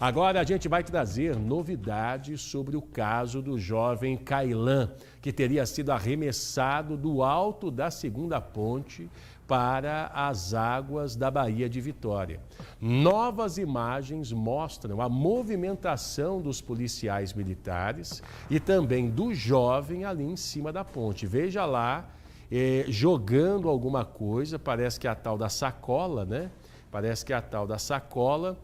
Agora a gente vai trazer novidades sobre o caso do jovem Kailan, que teria sido arremessado do alto da segunda ponte para as águas da Baía de Vitória. Novas imagens mostram a movimentação dos policiais militares e também do jovem ali em cima da ponte. Veja lá, jogando alguma coisa, parece que é a tal da sacola, né? Parece que é a tal da sacola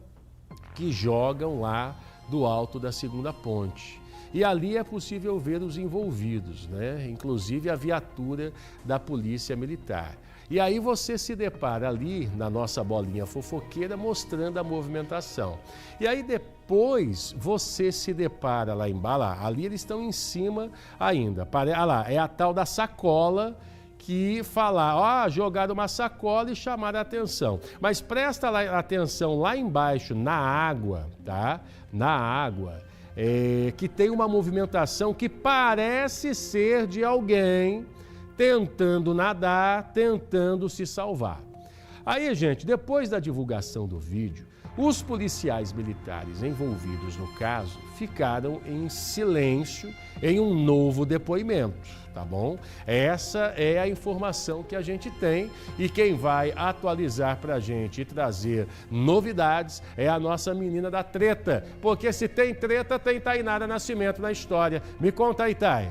que jogam lá do alto da segunda ponte. E ali é possível ver os envolvidos, né? Inclusive a viatura da Polícia Militar. E aí você se depara ali na nossa bolinha fofoqueira mostrando a movimentação. E aí depois você se depara lá embaixo, ali eles estão em cima ainda. Olha lá, é a tal da sacola que falar, jogaram uma sacola e chamaram a atenção. Mas presta atenção lá embaixo, na água, tá? Na água, que tem uma movimentação que parece ser de alguém tentando nadar, tentando se salvar. Aí, gente, depois da divulgação do vídeo, os policiais militares envolvidos no caso ficaram em silêncio em um novo depoimento, tá bom? Essa é a informação que a gente tem e quem vai atualizar pra gente e trazer novidades é a nossa menina da treta, porque se tem treta, tem Tainara Nascimento na história. Me conta aí, Thay.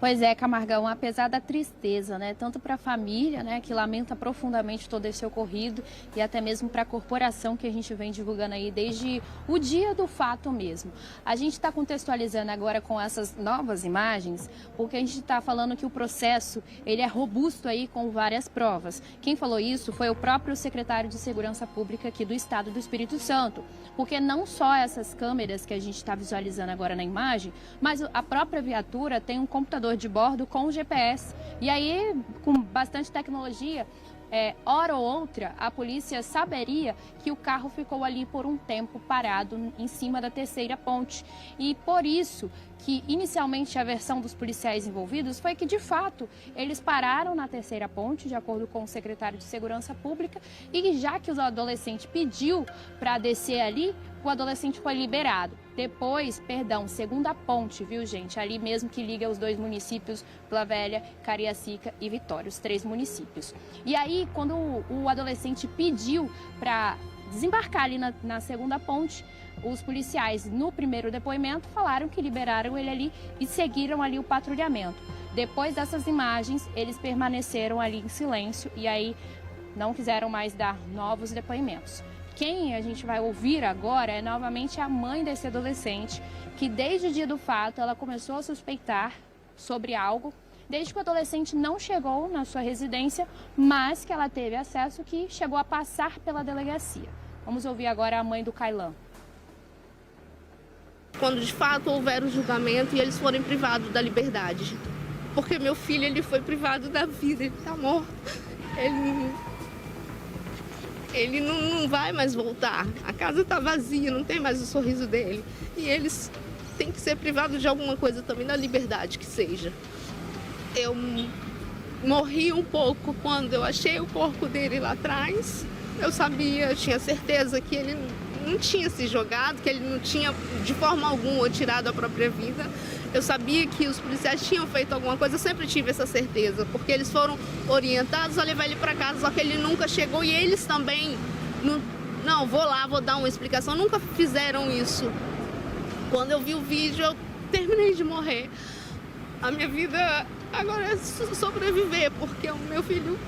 Pois é, Camargão, apesar da tristeza, né, tanto para a família, né, que lamenta profundamente todo esse ocorrido, e até mesmo para a corporação que a gente vem divulgando aí desde o dia do fato mesmo. A gente está contextualizando agora com essas novas imagens, porque a gente está falando que o processo ele é robusto aí com várias provas. Quem falou isso foi o próprio secretário de Segurança Pública aqui do Estado do Espírito Santo, porque não só essas câmeras que a gente está visualizando agora na imagem, mas a própria viatura tem um computador de bordo com GPS. E aí, com bastante tecnologia, hora ou outra, a polícia saberia que o carro ficou ali por um tempo parado em cima da terceira ponte. E por isso que, inicialmente, a versão dos policiais envolvidos foi que, de fato, eles pararam na terceira ponte, de acordo com o secretário de Segurança Pública, e já que o adolescente pediu para descer ali, o adolescente foi liberado. Depois, segunda ponte, viu, gente? Ali mesmo que liga os dois municípios, Vila Velha, Cariacica e Vitória, os 3 municípios. E aí, quando o adolescente pediu para desembarcar ali na segunda ponte, os policiais, no primeiro depoimento, falaram que liberaram ele ali e seguiram ali o patrulhamento. Depois dessas imagens, eles permaneceram ali em silêncio e aí não quiseram mais dar novos depoimentos. Quem a gente vai ouvir agora é novamente a mãe desse adolescente, que desde o dia do fato ela começou a suspeitar sobre algo, desde que o adolescente não chegou na sua residência, mas que ela teve acesso que chegou a passar pela delegacia. Vamos ouvir agora a mãe do Kailan. Quando de fato houver o julgamento e eles forem privados da liberdade. Porque meu filho ele foi privado da vida, ele está morto. Ele não vai mais voltar. A casa está vazia, não tem mais o sorriso dele. E eles têm que ser privados de alguma coisa também, da liberdade que seja. Eu morri um pouco quando eu achei o corpo dele lá atrás. Eu sabia, eu tinha certeza que ele não tinha se jogado, que ele não tinha de forma alguma tirado a própria vida. Eu sabia que os policiais tinham feito alguma coisa, eu sempre tive essa certeza, porque eles foram orientados a levar ele para casa, só que ele nunca chegou e eles também, não, vou lá, vou dar uma explicação, nunca fizeram isso. Quando eu vi o vídeo, eu terminei de morrer. A minha vida agora é sobreviver, porque o meu filho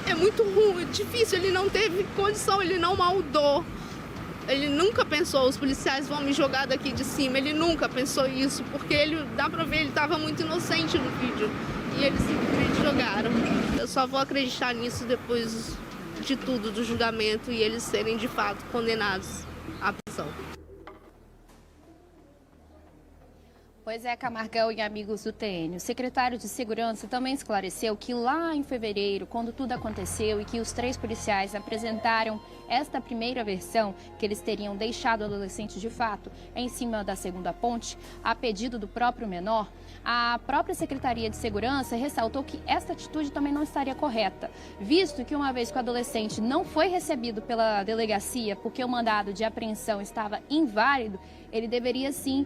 é muito ruim, difícil, ele não teve condição, ele não maldou. Ele nunca pensou, os policiais vão me jogar daqui de cima, ele nunca pensou isso, porque dá pra ver, ele estava muito inocente no vídeo. E eles simplesmente jogaram. Eu só vou acreditar nisso depois de tudo, do julgamento, e eles serem de fato condenados à prisão. Pois é, Camargão e amigos do TN. O secretário de Segurança também esclareceu que lá em fevereiro, quando tudo aconteceu e que os 3 policiais apresentaram esta primeira versão, que eles teriam deixado o adolescente de fato em cima da segunda ponte, a pedido do próprio menor, a própria Secretaria de Segurança ressaltou que esta atitude também não estaria correta, visto que uma vez que o adolescente não foi recebido pela delegacia porque o mandado de apreensão estava inválido, ele deveria sim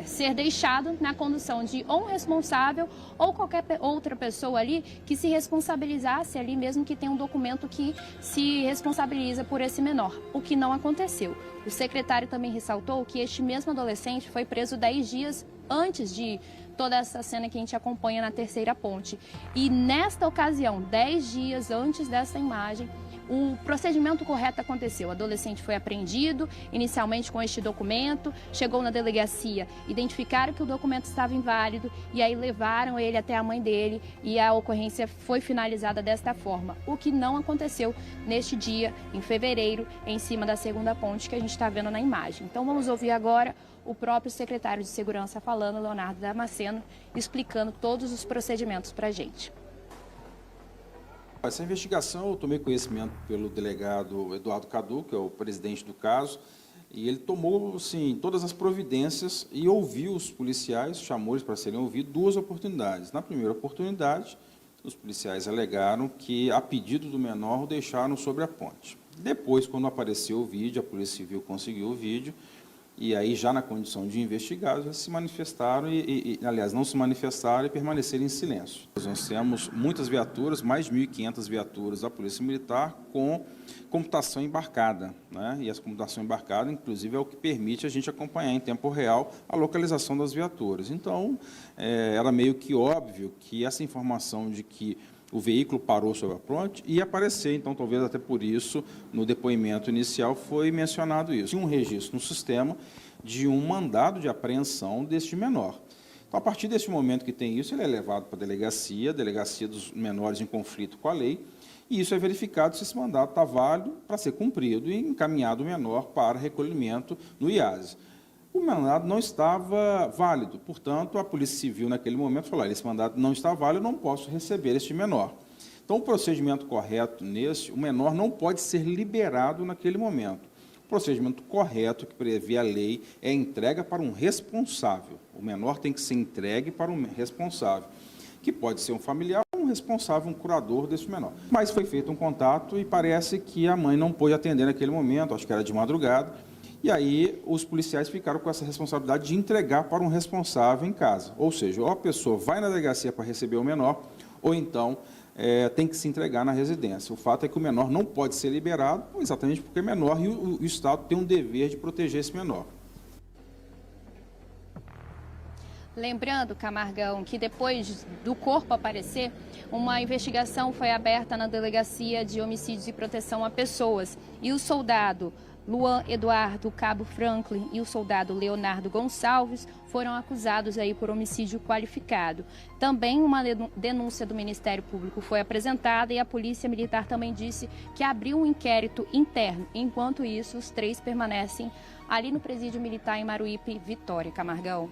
ser deixado na condução de ou um responsável ou qualquer outra pessoa ali que se responsabilizasse ali, mesmo que tenha um documento que se responsabiliza por esse menor, o que não aconteceu. O secretário também ressaltou que este mesmo adolescente foi preso 10 dias antes de toda essa cena que a gente acompanha na terceira ponte. E nesta ocasião, 10 dias antes dessa imagem, o procedimento correto aconteceu. O adolescente foi apreendido, inicialmente com este documento, chegou na delegacia, identificaram que o documento estava inválido e aí levaram ele até a mãe dele e a ocorrência foi finalizada desta forma. O que não aconteceu neste dia, em fevereiro, em cima da segunda ponte que a gente está vendo na imagem. Então vamos ouvir agora o próprio secretário de Segurança falando, Leonardo Damasceno, explicando todos os procedimentos para a gente. Essa investigação eu tomei conhecimento pelo delegado Eduardo Cadu, que é o presidente do caso, e ele tomou, sim, todas as providências e ouviu os policiais, chamou eles para serem ouvidos 2 oportunidades. Na primeira oportunidade, os policiais alegaram que, a pedido do menor, o deixaram sobre a ponte. Depois, quando apareceu o vídeo, a Polícia Civil conseguiu o vídeo, e aí, já na condição de investigados, eles se manifestaram aliás, não se manifestaram e permaneceram em silêncio. Nós temos muitas viaturas, mais de 1.500 viaturas da Polícia Militar com computação embarcada, né? E essa computação embarcada, inclusive, é o que permite a gente acompanhar em tempo real a localização das viaturas. Então, era meio que óbvio que essa informação de que o veículo parou sobre a ponte ia aparecer, então talvez até por isso, no depoimento inicial, foi mencionado isso. Um registro no sistema de um mandado de apreensão deste menor. Então, a partir desse momento que tem isso, ele é levado para a delegacia dos menores em conflito com a lei, e isso é verificado se esse mandato está válido para ser cumprido e encaminhado o menor para recolhimento no IASE. O mandado não estava válido, portanto, a Polícia Civil, naquele momento, falou: esse mandado não está válido, eu não posso receber este menor. Então, o procedimento correto o menor não pode ser liberado naquele momento. O procedimento correto que prevê a lei é a entrega para um responsável. O menor tem que ser entregue para um responsável, que pode ser um familiar ou um responsável, um curador desse menor. Mas foi feito um contato e parece que a mãe não pôde atender naquele momento, acho que era de madrugada. E aí os policiais ficaram com essa responsabilidade de entregar para um responsável em casa. Ou seja, ou a pessoa vai na delegacia para receber o menor, ou então tem que se entregar na residência. O fato é que o menor não pode ser liberado, exatamente porque é menor e o Estado tem um dever de proteger esse menor. Lembrando, Camargão, que depois do corpo aparecer, uma investigação foi aberta na Delegacia de Homicídios e Proteção a Pessoas. E o soldado Luan Eduardo Cabo Franklin e o soldado Leonardo Gonçalves foram acusados aí por homicídio qualificado. Também uma denúncia do Ministério Público foi apresentada e a Polícia Militar também disse que abriu um inquérito interno. Enquanto isso, os 3 permanecem ali no Presídio Militar em Maruípe, Vitória. Camargão.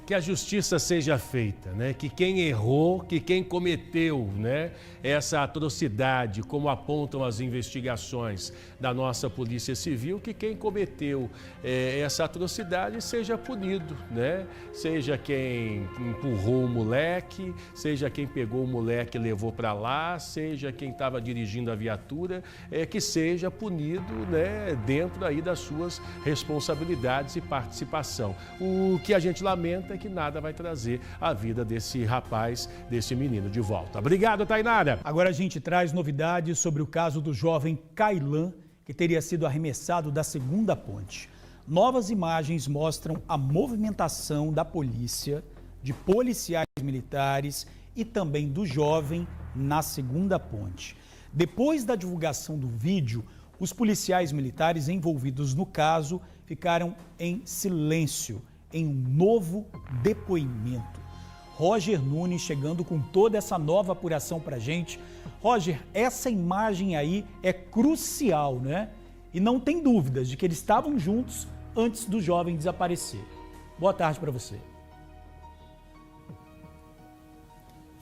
Que a justiça seja feita, né? Que quem errou, que quem cometeu, né, essa atrocidade, como apontam as investigações da nossa Polícia Civil, que quem cometeu essa atrocidade seja punido, né? Seja quem empurrou o moleque, seja quem pegou o moleque e levou para lá, seja quem estava dirigindo a viatura, que seja punido, né, dentro aí das suas responsabilidades e participação. O que a gente lamenta é que nada vai trazer a vida desse rapaz, desse menino de volta. Obrigado, Tainara. Agora a gente traz novidades sobre o caso do jovem Kailan, que teria sido arremessado da segunda ponte. Novas imagens mostram a movimentação da polícia, de policiais militares e também do jovem na segunda ponte. Depois da divulgação do vídeo, os policiais militares envolvidos no caso ficaram em silêncio, em um novo depoimento. Roger Nunes chegando com toda essa nova apuração para a gente. Roger, essa imagem aí é crucial, né? E não tem dúvidas de que eles estavam juntos antes do jovem desaparecer. Boa tarde para você.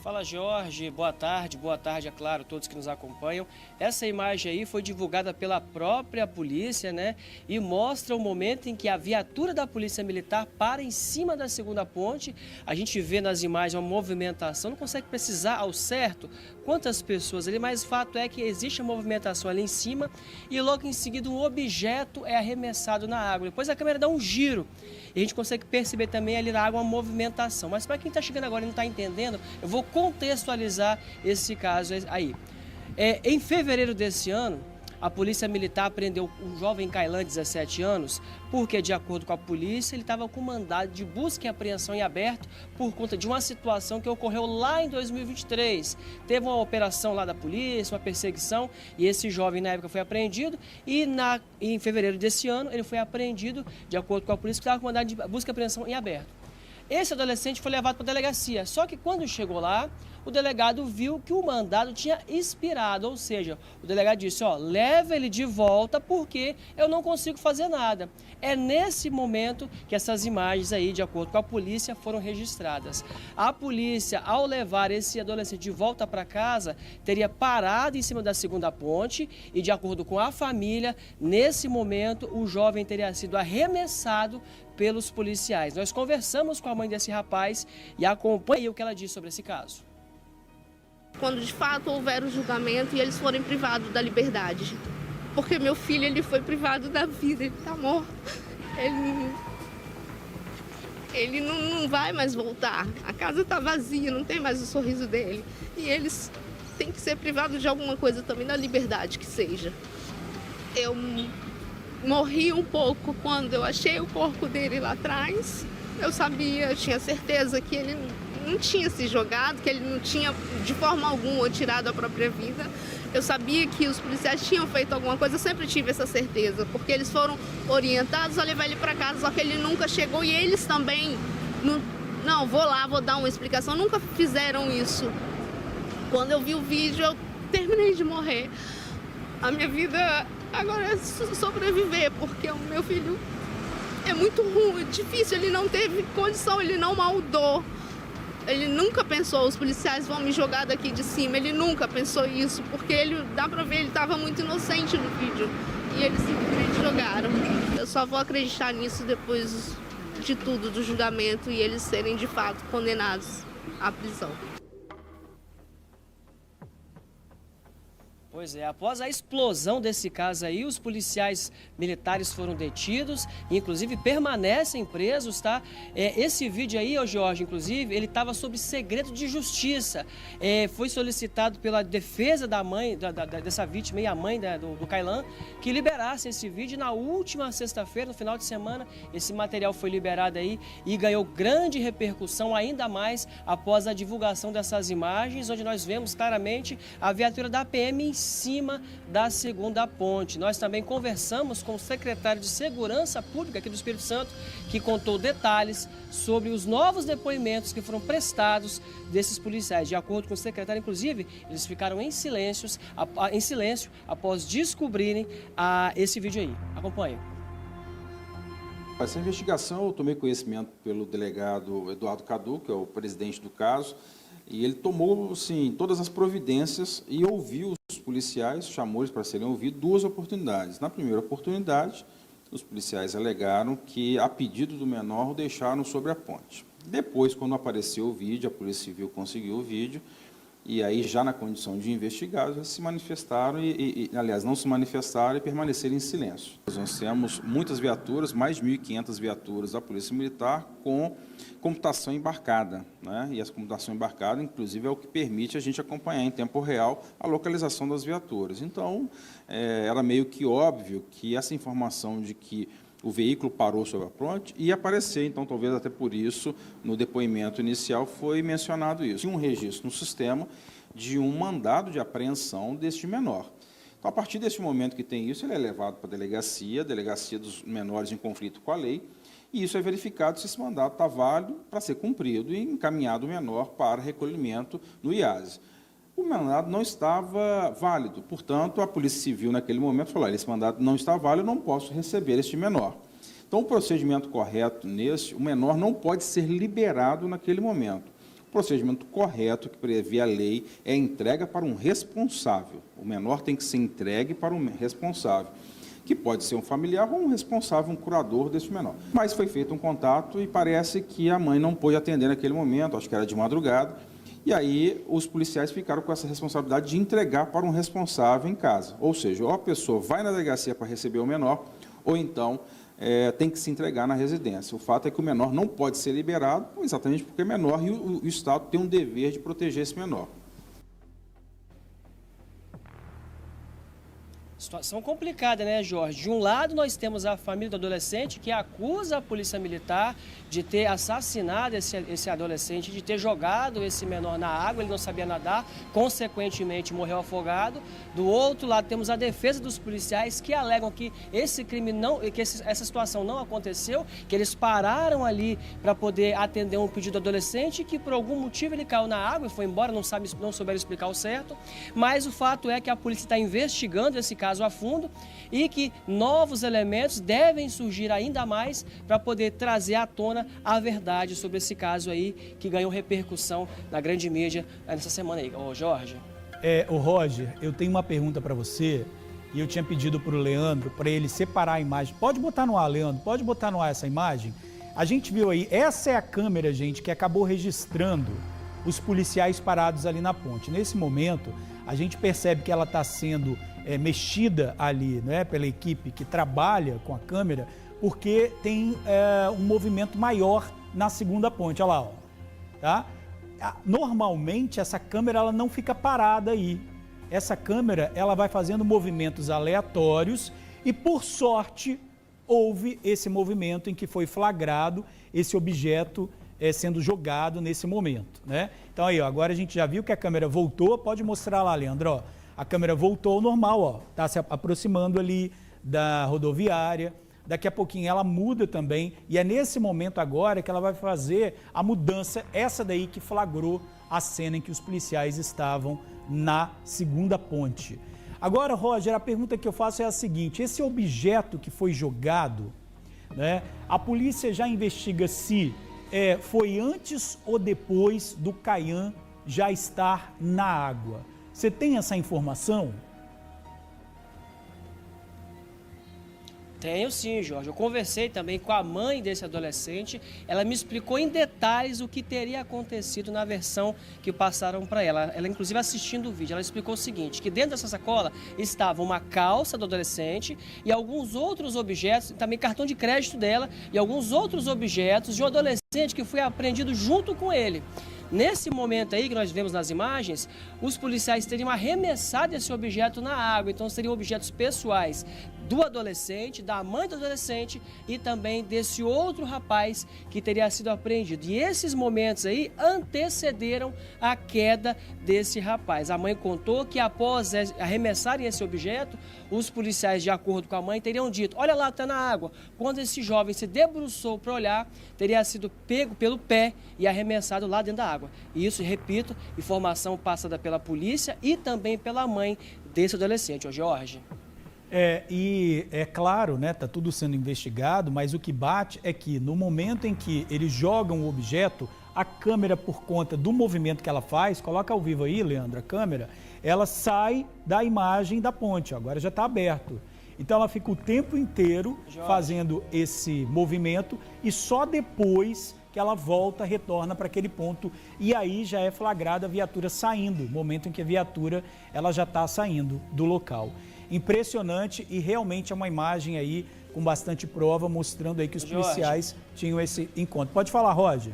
Fala, Jorge, boa tarde, é claro, todos que nos acompanham. Essa imagem aí foi divulgada pela própria polícia, né? E mostra o momento em que a viatura da Polícia Militar para em cima da segunda ponte. A gente vê nas imagens uma movimentação, não consegue precisar ao certo quantas pessoas ali, mas o fato é que existe a movimentação ali em cima e logo em seguida um objeto é arremessado na água. Depois a câmera dá um giro e a gente consegue perceber também ali na água uma movimentação. Mas para quem está chegando agora e não está entendendo, eu vou contextualizar esse caso aí. Em fevereiro desse ano, a Polícia Militar prendeu um jovem Kailan, de 17 anos, porque, de acordo com a polícia, ele estava com mandado de busca e apreensão em aberto por conta de uma situação que ocorreu lá em 2023. Teve uma operação lá da polícia, uma perseguição, e esse jovem, na época, foi apreendido, e em fevereiro desse ano, ele foi apreendido, de acordo com a polícia, que estava com mandado de busca e apreensão em aberto. Esse adolescente foi levado para a delegacia, só que quando chegou lá, o delegado viu que o mandado tinha expirado, ou seja, o delegado disse, leva ele de volta porque eu não consigo fazer nada. É nesse momento que essas imagens aí, de acordo com a polícia, foram registradas. A polícia, ao levar esse adolescente de volta para casa, teria parado em cima da segunda ponte e, de acordo com a família, nesse momento o jovem teria sido arremessado pelos policiais. Nós conversamos com a mãe desse rapaz e acompanhei o que ela disse sobre esse caso. Quando de fato houver o julgamento e eles forem privados da liberdade. Porque meu filho, ele foi privado da vida, ele está morto. Ele não vai mais voltar. A casa está vazia, não tem mais o sorriso dele. E eles têm que ser privados de alguma coisa também, da liberdade que seja. Eu morri um pouco quando eu achei o corpo dele lá atrás. Eu tinha certeza que ele não tinha se jogado, que ele não tinha de forma alguma tirado a própria vida. Eu sabia que os policiais tinham feito alguma coisa, eu sempre tive essa certeza, porque eles foram orientados a levar ele para casa, só que ele nunca chegou e eles também, não, vou lá, vou dar uma explicação, nunca fizeram isso. Quando eu vi o vídeo, eu terminei de morrer. A minha vida agora é sobreviver, porque o meu filho é muito ruim, difícil, ele não teve condição, ele não maldou. Ele nunca pensou, os policiais vão me jogar daqui de cima, ele nunca pensou isso, porque dá pra ver, ele estava muito inocente no vídeo. E eles simplesmente jogaram. Eu só vou acreditar nisso depois de tudo, do julgamento, e eles serem de fato condenados à prisão. Pois é, após a explosão desse caso aí, os policiais militares foram detidos e, inclusive, permanecem presos, tá? Esse vídeo aí, Jorge, inclusive, ele estava sob segredo de justiça. Foi solicitado pela defesa da mãe, dessa vítima e a mãe do Kailan, que liberasse esse vídeo. E na última sexta-feira, no final de semana, esse material foi liberado aí e ganhou grande repercussão, ainda mais após a divulgação dessas imagens, onde nós vemos claramente a viatura da PM em cima da segunda ponte. Nós também conversamos com o secretário de Segurança Pública aqui do Espírito Santo, que contou detalhes sobre os novos depoimentos que foram prestados desses policiais. De acordo com o secretário, inclusive, eles ficaram em silêncio após descobrirem esse vídeo aí. Acompanhe. Essa investigação eu tomei conhecimento pelo delegado Eduardo Cadu, que é o presidente do caso, e ele tomou, sim, todas as providências e ouviu os policiais, chamou eles para serem ouvidos, 2 oportunidades. Na primeira oportunidade, os policiais alegaram que, a pedido do menor, o deixaram sobre a ponte. Depois, quando apareceu o vídeo, a Polícia Civil conseguiu o vídeo, e aí, já na condição de investigados, eles se manifestaram aliás, não se manifestaram e permaneceram em silêncio. Nós temos muitas viaturas, mais de 1.500 viaturas da Polícia Militar com computação embarcada, né? E essa computação embarcada, inclusive, é o que permite a gente acompanhar em tempo real a localização das viaturas. Então, era meio que óbvio que essa informação de que o veículo parou sobre a ponte ia aparecer, então talvez até por isso, no depoimento inicial, foi mencionado isso. Tinha um registro no sistema de um mandado de apreensão deste menor. Então, a partir desse momento que tem isso, ele é levado para a delegacia dos menores em conflito com a lei, e isso é verificado se esse mandato está válido para ser cumprido e encaminhado o menor para recolhimento no IASE. O mandado não estava válido, portanto, a Polícia Civil, naquele momento, falou, esse mandato não está válido, eu não posso receber este menor. Então, o procedimento correto o menor não pode ser liberado naquele momento. O procedimento correto que prevê a lei é a entrega para um responsável. O menor tem que ser entregue para um responsável, que pode ser um familiar ou um responsável, um curador desse menor. Mas foi feito um contato e parece que a mãe não pôde atender naquele momento, acho que era de madrugada, e aí os policiais ficaram com essa responsabilidade de entregar para um responsável em casa. Ou seja, ou a pessoa vai na delegacia para receber o menor, ou então tem que se entregar na residência. O fato é que o menor não pode ser liberado, exatamente porque é menor e o Estado tem um dever de proteger esse menor. Situação complicada, né, Jorge? De um lado, nós temos a família do adolescente que acusa a polícia militar de ter assassinado esse adolescente, de ter jogado esse menor na água, ele não sabia nadar, consequentemente morreu afogado. Do outro lado, temos a defesa dos policiais que alegam que esse crime essa situação não aconteceu, que eles pararam ali para poder atender um pedido do adolescente, que por algum motivo ele caiu na água e foi embora, não souberam explicar o certo. Mas o fato é que a polícia está investigando esse caso a fundo e que novos elementos devem surgir ainda mais para poder trazer à tona a verdade sobre esse caso aí que ganhou repercussão na grande mídia nessa semana aí. Ô, Jorge. Ô Roger, eu tenho uma pergunta para você e eu tinha pedido para o Leandro para ele separar a imagem. Pode botar no ar, Leandro, pode botar no ar essa imagem? A gente viu aí, essa é a câmera, gente, que acabou registrando os policiais parados ali na ponte. Nesse momento, a gente percebe que ela está sendo mexida ali, né, pela equipe que trabalha com a câmera, porque tem um movimento maior na segunda ponte. Olha lá, ó, tá? Normalmente essa câmera ela não fica parada aí. Essa câmera ela vai fazendo movimentos aleatórios e, por sorte, houve esse movimento em que foi flagrado esse objeto sendo jogado nesse momento, né? Então aí, ó, agora a gente já viu que a câmera voltou. Pode mostrar lá, Leandro, ó. A câmera voltou ao normal, ó, tá se aproximando ali da rodoviária. Daqui a pouquinho ela muda também e é nesse momento agora que ela vai fazer a mudança, essa daí que flagrou a cena em que os policiais estavam na segunda ponte. Agora, Roger, a pergunta que eu faço é a seguinte: esse objeto que foi jogado, né, a polícia já investiga se foi antes ou depois do Caian já estar na água. Você tem essa informação? Tenho sim, Jorge. Eu conversei também com a mãe desse adolescente. Ela me explicou em detalhes o que teria acontecido na versão que passaram para ela. Ela, inclusive, assistindo o vídeo, ela explicou o seguinte, que dentro dessa sacola estava uma calça do adolescente e alguns outros objetos, também cartão de crédito dela e alguns outros objetos de um adolescente que foi apreendido junto com ele. Nesse momento aí que nós vemos nas imagens, os policiais teriam arremessado esse objeto na água, então seriam objetos pessoais do adolescente, da mãe do adolescente e também desse outro rapaz que teria sido apreendido. E esses momentos aí antecederam a queda desse rapaz. A mãe contou que após arremessarem esse objeto, os policiais, de acordo com a mãe, teriam dito: olha lá, está na água. Quando esse jovem se debruçou para olhar, teria sido pego pelo pé e arremessado lá dentro da água. E isso, repito, informação passada pela polícia e também pela mãe desse adolescente, o Jorge. E é claro, né, tá tudo sendo investigado, mas o que bate é que no momento em que eles jogam o objeto, a câmera, por conta do movimento que ela faz, coloca ao vivo aí, Leandro, a câmera, ela sai da imagem da ponte, agora já está aberto. Então ela fica o tempo inteiro fazendo esse movimento e só depois que ela volta, retorna para aquele ponto e aí já é flagrada a viatura saindo, momento em que a viatura ela já está saindo do local. Impressionante e realmente é uma imagem aí com bastante prova mostrando aí que os policiais tinham esse encontro. Pode falar, Roger.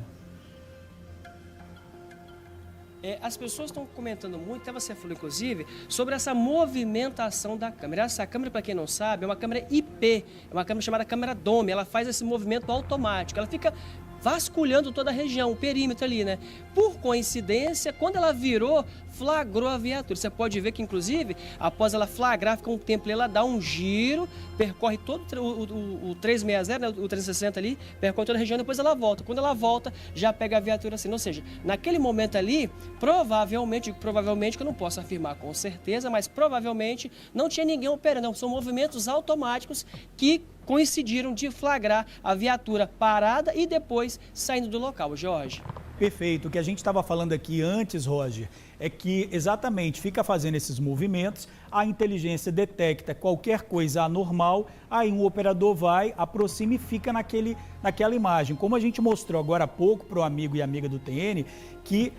As pessoas estão comentando muito, até você falou inclusive, sobre essa movimentação da câmera. Essa câmera, para quem não sabe, é uma câmera IP, é uma câmera chamada câmera Dome, ela faz esse movimento automático, ela fica vasculhando toda a região, o perímetro ali, né? Por coincidência, quando ela virou, flagrou a viatura. Você pode ver que, inclusive, após ela flagrar, fica um tempo ali, ela dá um giro, percorre todo o 360, né, o 360 ali, percorre toda a região, depois ela volta. Quando ela volta, já pega a viatura assim. Ou seja, naquele momento ali, provavelmente, que eu não posso afirmar com certeza, mas provavelmente não tinha ninguém operando. Não, são movimentos automáticos que coincidiram de flagrar a viatura parada e depois saindo do local. Jorge. Perfeito. O que a gente estava falando aqui antes, Roger, é que exatamente fica fazendo esses movimentos, a inteligência detecta qualquer coisa anormal, aí um operador vai, aproxima e fica naquela imagem. Como a gente mostrou agora há pouco para o amigo e amiga do TN, que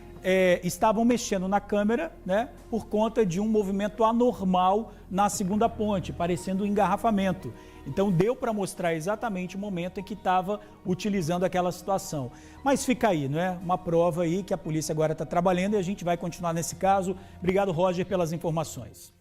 estavam mexendo na câmera, né, por conta de um movimento anormal na segunda ponte, parecendo um engarrafamento. Então deu para mostrar exatamente o momento em que estava utilizando aquela situação. Mas fica aí, não é? Uma prova aí que a polícia agora está trabalhando e a gente vai continuar nesse caso. Obrigado, Roger, pelas informações.